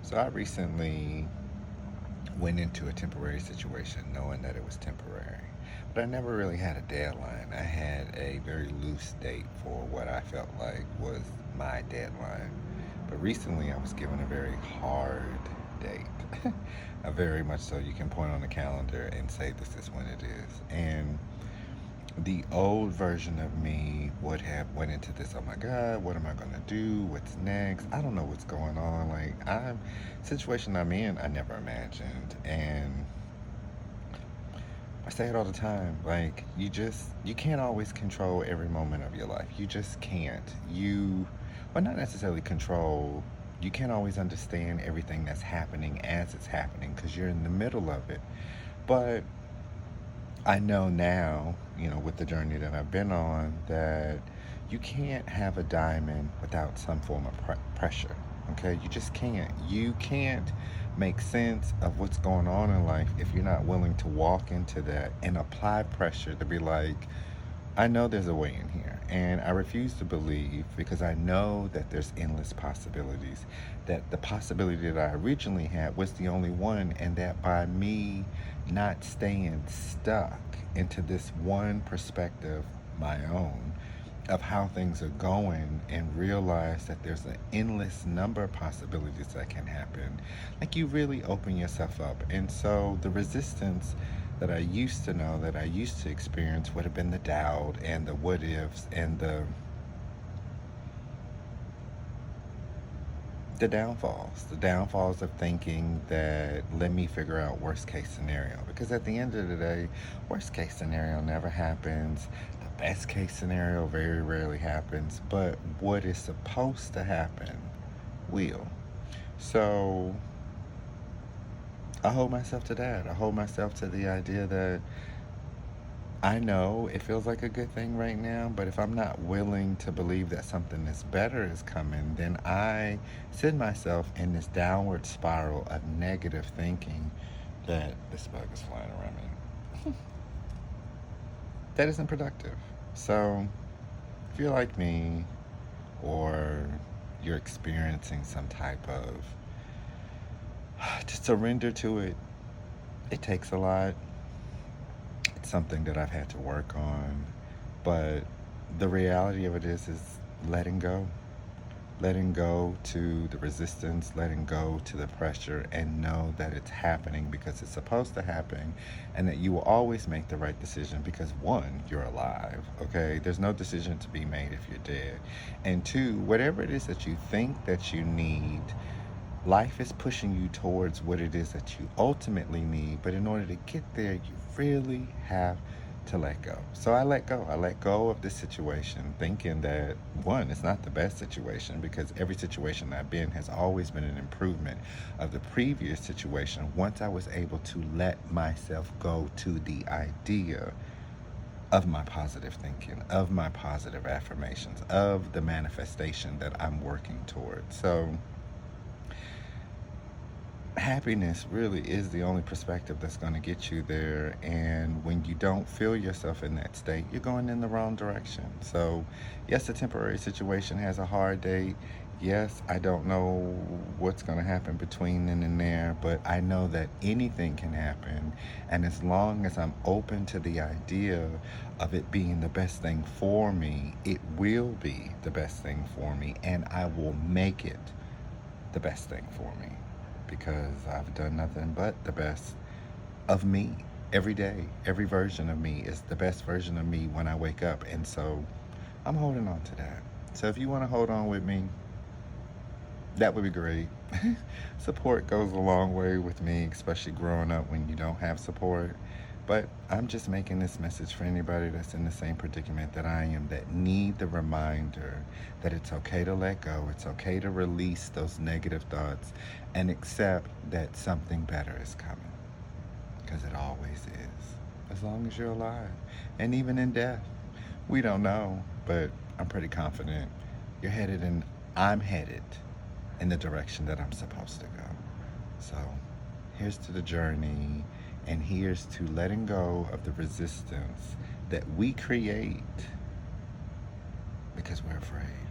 So I recently went into a temporary situation knowing that it was temporary. But I never really had a deadline. I had a very loose date for what I felt like was my deadline. But recently I was given a very hard date. A very much so you can point on the calendar and say this is when it is. And the old version of me would have went into this, oh my god, what am I going to do, what's next, I don't know what's going on. Like, I'm situation I'm in, I never imagined. And I say it all the time, like, you can't always control every moment of your life. You just can't. Well, not necessarily control, you can't always understand everything that's happening as it's happening because you're in the middle of it. But I know now, with the journey that I've been on, that you can't have a diamond without some form of pressure. Okay, you just can't. You can't make sense of what's going on in life if you're not willing to walk into that and apply pressure to be like, I know there's a way in here, and I refuse to believe because I know that there's endless possibilities. That the possibility that I originally had was the only one, and that by me not staying stuck into this one perspective, my own, of how things are going, and realize that there's an endless number of possibilities that can happen, like you really open yourself up. And so the resistance that I used to know, that I used to experience, would have been the doubt and the what ifs and the downfalls of thinking that let me figure out worst case scenario. Because at the end of the day, worst case scenario never happens. The best case scenario very rarely happens. But what is supposed to happen will. So I hold myself to that. I hold myself to the idea that I know it feels like a good thing right now, but if I'm not willing to believe that something that's better is coming, then I send myself in this downward spiral of negative thinking that this bug is flying around me. That isn't productive. So if you're like me, or you're experiencing some type of to surrender to it, it takes a lot. It's something that I've had to work on, but the reality of it is letting go. Letting go to the resistance, letting go to the pressure, and know that it's happening because it's supposed to happen, and that you will always make the right decision because one, you're alive, okay? There's no decision to be made if you're dead. And two, whatever it is that you think that you need, life is pushing you towards what it is that you ultimately need, but in order to get there, you really have to let go. So I let go. I let go of this situation, thinking that one, it's not the best situation because every situation I've been has always been an improvement of the previous situation once I was able to let myself go to the idea of my positive thinking, of my positive affirmations, of the manifestation that I'm working towards. So happiness really is the only perspective that's going to get you there. And when you don't feel yourself in that state, you're going in the wrong direction. So yes, the temporary situation has a hard date. Yes, I don't know what's going to happen between then and there, but I know that anything can happen. And as long as I'm open to the idea of it being the best thing for me, it will be the best thing for me, and I will make it the best thing for me because I've done nothing but the best of me every day. Every version of me is the best version of me when I wake up. And so I'm holding on to that. So if you want to hold on with me, that would be great. Support goes a long way with me, especially growing up when you don't have support. But I'm just making this message for anybody that's in the same predicament that I am, that need the reminder that it's okay to let go, it's okay to release those negative thoughts, and accept that something better is coming. Because it always is, as long as you're alive. And even in death, we don't know, but I'm pretty confident I'm headed in the direction that I'm supposed to go. So here's to the journey, and here's to letting go of the resistance that we create because we're afraid.